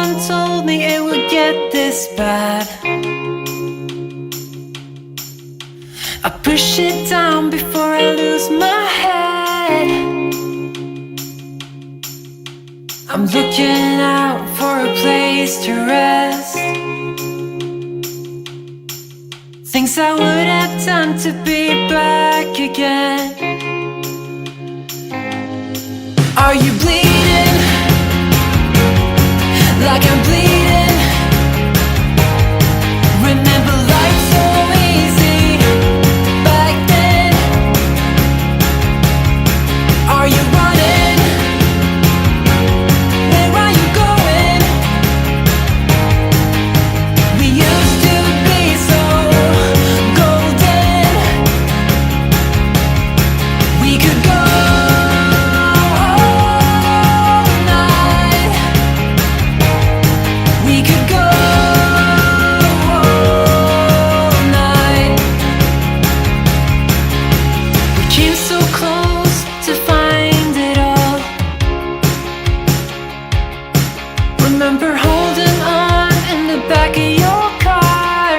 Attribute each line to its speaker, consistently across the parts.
Speaker 1: one told me it would get this bad. I push it down before I lose my head. I'm looking out for a place to rest. Things I would have done to be back again. Are you bleeding like I'm bleeding? Remember life so easy back then. Are you running? Where are you going? We used to be so golden. We could go all night. We could go all night. We came so close to find it all. Remember holding on in the back of your car.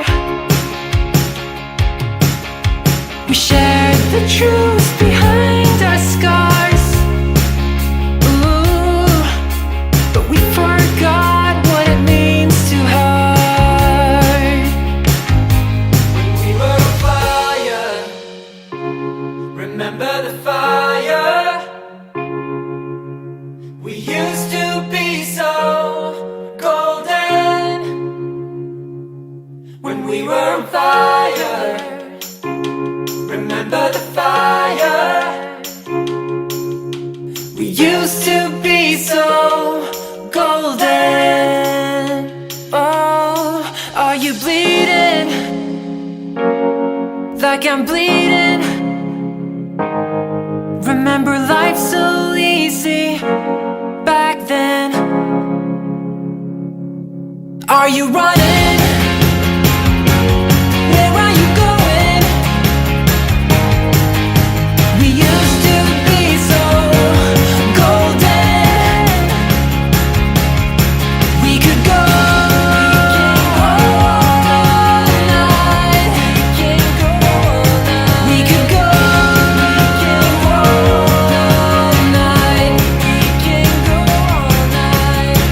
Speaker 1: We shared the truth behind our scars. Ooh, but we forgot what it means to hurt. When we were on fire, remember the fire. We used to be so golden. When we were on fire, remember the fire. We used to be so golden. Oh, are you bleeding like I'm bleeding? Remember life so easy back then. Are you running? Where are you going? We used to be so golden. We could go all night. We could go all night. We can go all night.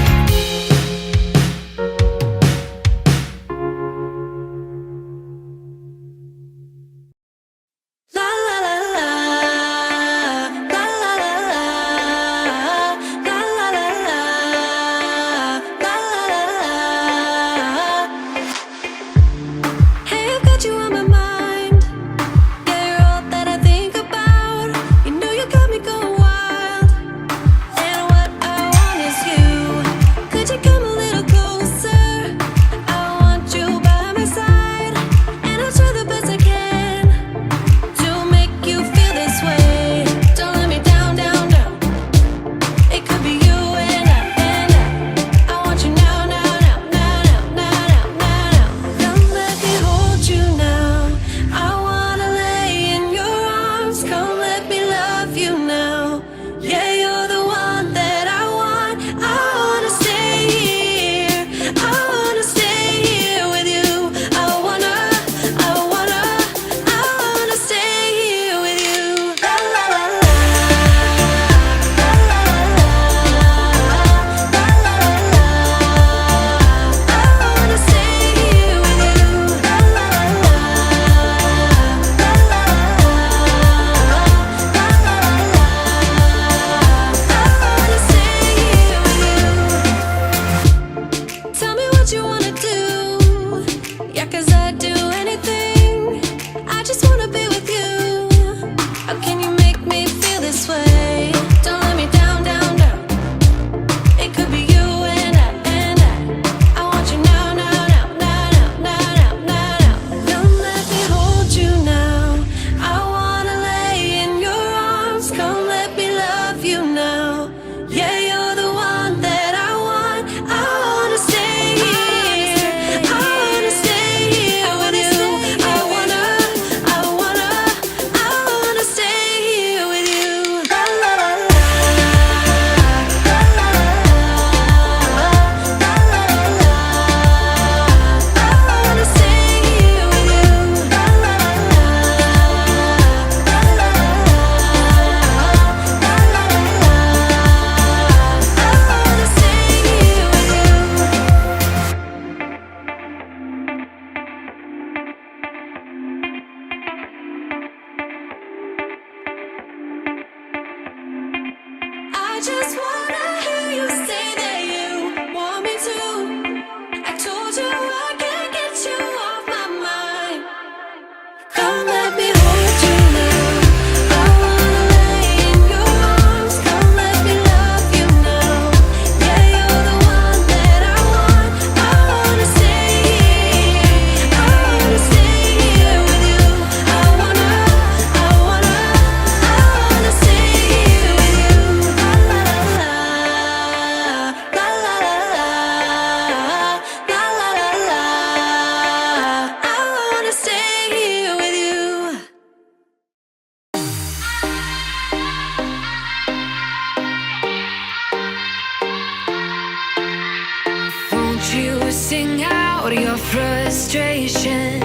Speaker 1: you sing out your frustration.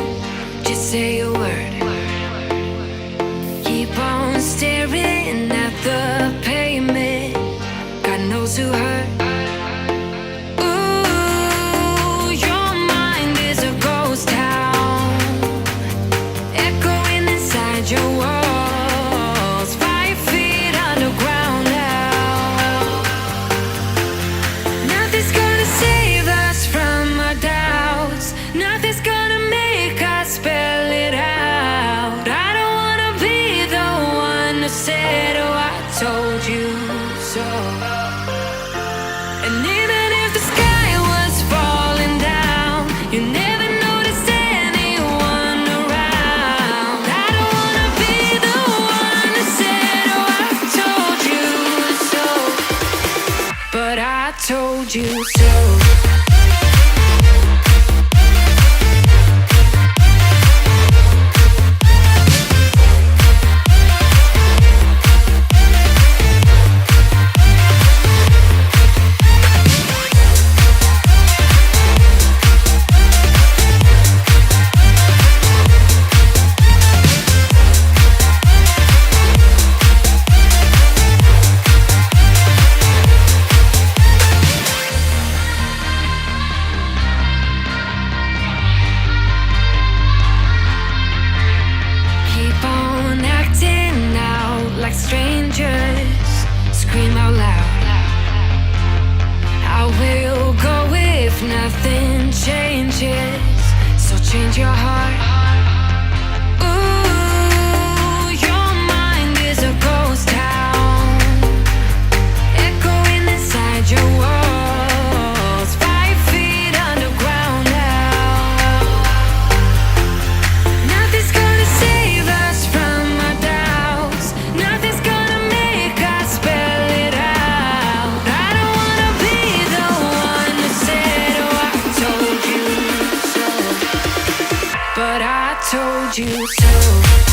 Speaker 1: Just say a word. Keep on staring at the pavement. God knows who hurt. Ooh, your mind is a ghost town, echoing inside your walls, 5 feet underground now. Nothing's gonna save us from our doubts. Nothing's gonna make us spell it out. I don't wanna be the one who said, oh, I told you so. And even if the sky was falling down, you never noticed anyone around. I don't wanna be the one who said, oh, I told you so. But I told you so. Like strangers, scream out loud. I will go if nothing changes. So change your heart. Ooh, your mind is a ghost town, echoing inside your walls, 5 feet underground now. Nothing's gonna save us from our doubts. Nothing's gonna make us spell it out. I don't wanna be the one who said, oh, I told you so. But I told you so.